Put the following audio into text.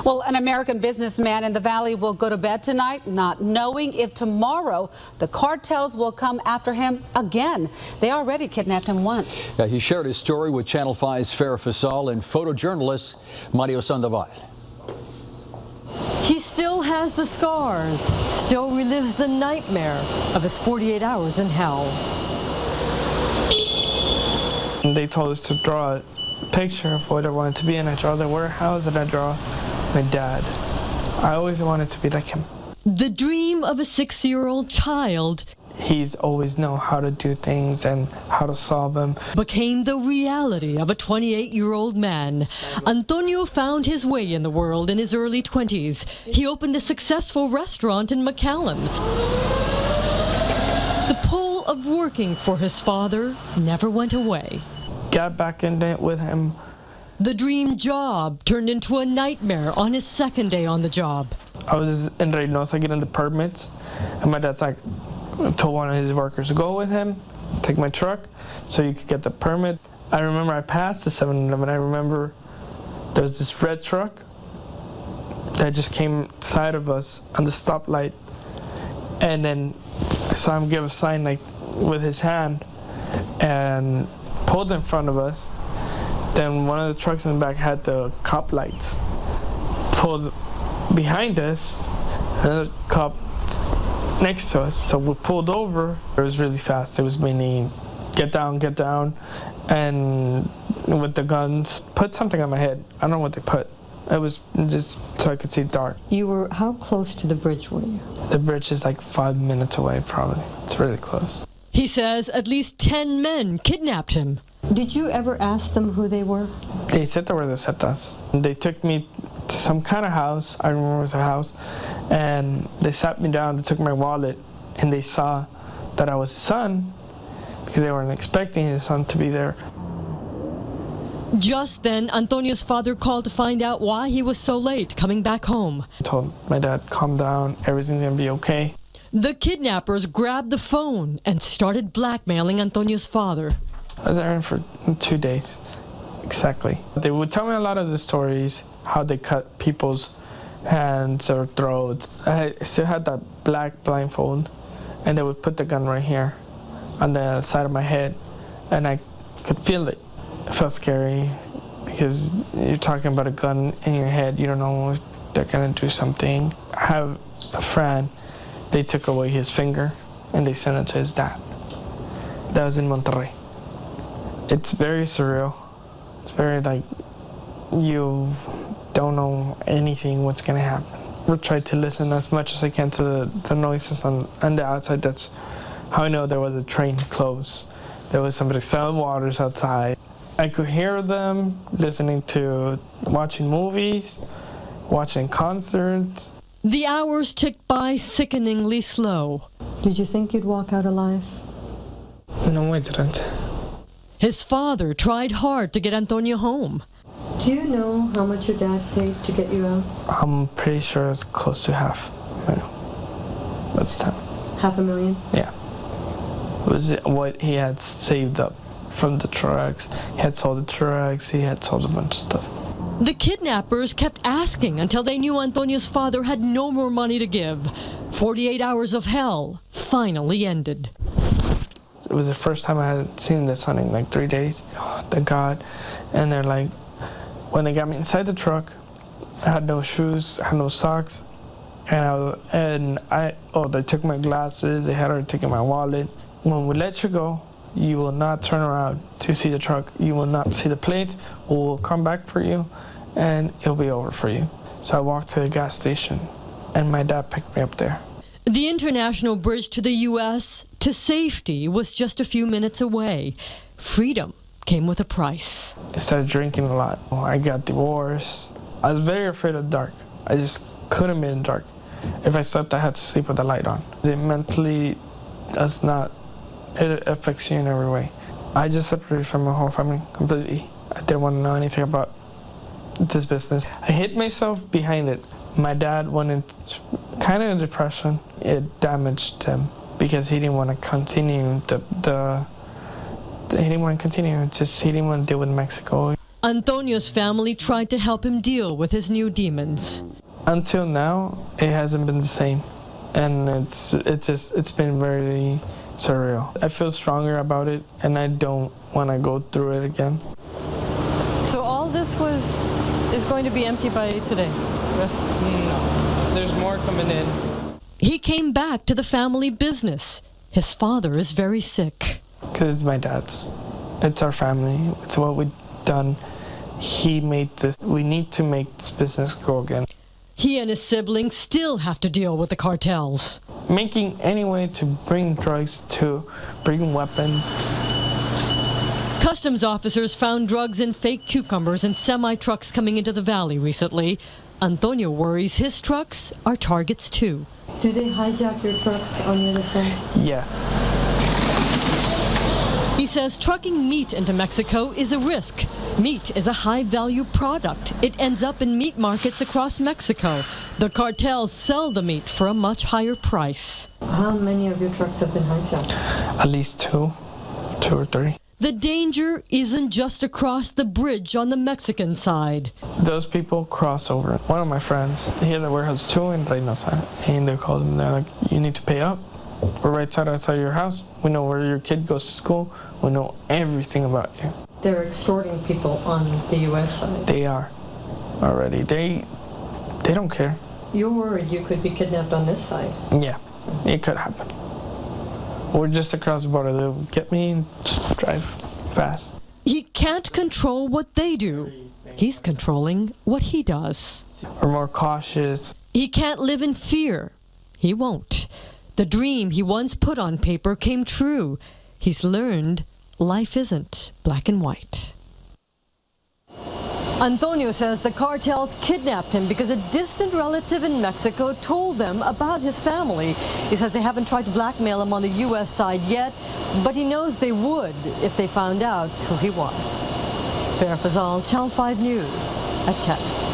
Well, an American businessman in the Valley will go to bed tonight not knowing if tomorrow the cartels will come after him again. They already kidnapped him once. Yeah, he shared his story with Channel 5's Farah Faisal and photojournalist Mario Sandoval. He still has the scars, still relives the nightmare of his 48 hours in hell. They told us to draw a picture of what I wanted to be, and I draw the warehouse and I draw my dad. I always wanted to be like him. The dream of a 6-year-old child. He's always known how to do things and how to solve them. Became the reality of a 28-year-old man. Antonio found his way in the world in his early 20s. He opened a successful restaurant in McAllen. The pull of working for his father never went away. Got back in it with him. The dream job turned into a nightmare on his second day on the job. I was in Reynosa getting the permits, and my dad's like, told one of his workers to go with him, take my truck, so you could get the permit. I remember I passed the 7-Eleven. I remember there was this red truck that just came side of us on the stoplight, and then I saw him give a sign like with his hand and pulled in front of us. Then one of the trucks in the back had the cop lights. Pulled behind us, another cop next to us. So we pulled over. It was really fast. It was meaning, get down, and with the guns, put something on my head. I don't know what they put. It was just so I could see dark. You were, how close to the bridge were you? The bridge is like 5 minutes away, probably. It's really close. He says at least 10 men kidnapped him. Did you ever ask them who they were? They said they were the Zetas. They took me to some kind of house. I remember it was a house. And they sat me down, they took my wallet, and they saw that I was his son because they weren't expecting his son to be there. Just then, Antonio's father called to find out why he was so late coming back home. I told my dad, calm down, everything's gonna be okay. The kidnappers grabbed the phone and started blackmailing Antonio's father. I was there for 2 days, exactly. They would tell me a lot of the stories, how they cut people's hands or throats. I still had that black blindfold, and they would put the gun right here on the side of my head, and I could feel it. It felt scary because you're talking about a gun in your head. You don't know if they're gonna do something. I have a friend, they took away his finger and they sent it to his dad. That was in Monterrey. It's very surreal. It's very like, you don't know anything what's gonna happen. I try to listen as much as I can to the noises on the outside. That's how I know there was a train close. There was somebody selling waters outside. I could hear them listening to, watching movies, watching concerts. The hours ticked by sickeningly slow. Did you think you'd walk out alive? No, I didn't. His father tried hard to get Antonio home. Do you know how much your dad paid to get you out? I'm pretty sure it's close to half. I know. That's 10. $500,000? Yeah. It was what he had saved up from the trucks. He had sold the trucks, he had sold a bunch of stuff. The kidnappers kept asking until they knew Antonio's father had no more money to give. 48 hours of hell finally ended. It was the first time I had seen the sun in like 3 days. Oh, thank God. And they're like, when they got me inside the truck, I had no shoes, I had no socks, and they took my glasses, they had already taken my wallet. When we let you go, you will not turn around to see the truck. You will not see the plate. We'll come back for you, and it'll be over for you. So I walked to the gas station, and my dad picked me up there. The international bridge to the U.S. to safety was just a few minutes away. Freedom came with a price. I started drinking a lot. I got divorced. I was very afraid of dark. I just couldn't be in dark. If I slept, I had to sleep with the light on. It mentally does not, it affects you in every way. I just separated from my whole family completely. I didn't want to know anything about this business. I hit myself behind it. My dad went into kind of a depression. It damaged him because he didn't want to continue he didn't want to continue. He didn't want to deal with Mexico. Antonio's family tried to help him deal with his new demons. Until now, it hasn't been the same, and it's been very surreal. I feel stronger about it, and I don't want to go through it again. So all this is going to be empty by today? No, there's more coming in. He came back to the family business. His father is very sick. Because it's my dad's. It's our family. It's what we've done. He made this. We need to make this business go again. He and his siblings still have to deal with the cartels. Making any way to bring drugs, to bring weapons. Customs officers found drugs in fake cucumbers and semi-trucks coming into the valley recently. Antonio worries his trucks are targets too. Do they hijack your trucks on the other side? Yeah. He says trucking meat into Mexico is a risk. Meat is a high-value product. It ends up in meat markets across Mexico. The cartels sell the meat for a much higher price. How many of your trucks have been hijacked? At least two or three. The danger isn't just across the bridge on the Mexican side. Those people cross over. One of my friends, he has a warehouse too in Reynosa, and they called him. They're like, "You need to pay up. We're right outside your house. We know where your kid goes to school. We know everything about you." They're extorting people on the U.S. side. They are already. They don't care. You're worried you could be kidnapped on this side. Yeah, it could happen. We're just across the border. They'll get me and just drive fast. He can't control what they do. He's controlling what he does. We're more cautious. He can't live in fear. He won't. The dream he once put on paper came true. He's learned life isn't black and white. Antonio says the cartels kidnapped him because a distant relative in Mexico told them about his family. He says they haven't tried to blackmail him on the U.S. side yet, but he knows they would if they found out who he was. Farah Fazal, Channel 5 News at 10.